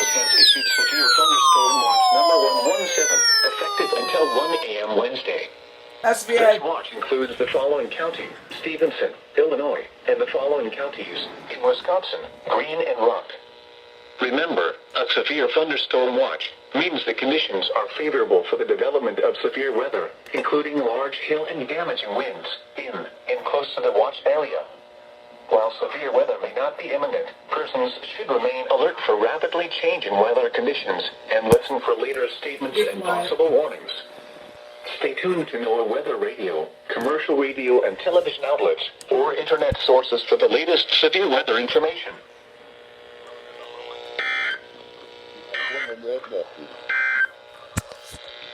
Office has issued severe thunderstorm watch number 117, effective until 1 a.m. Wednesday. SBA. This watch includes the following counties: Stevenson, Illinois, and the following counties in Wisconsin: Greene and Rock. Remember, a severe thunderstorm watch means the conditions are favorable for the development of severe weather, including large hail and damaging winds in and close to the watch area. While severe weather may not be imminent, persons should remain alert for rapidly changing weather conditions and listen for later statements and possible warnings. Stay tuned to NOAA Weather Radio, commercial radio and television outlets, or internet sources for the latest severe weather information.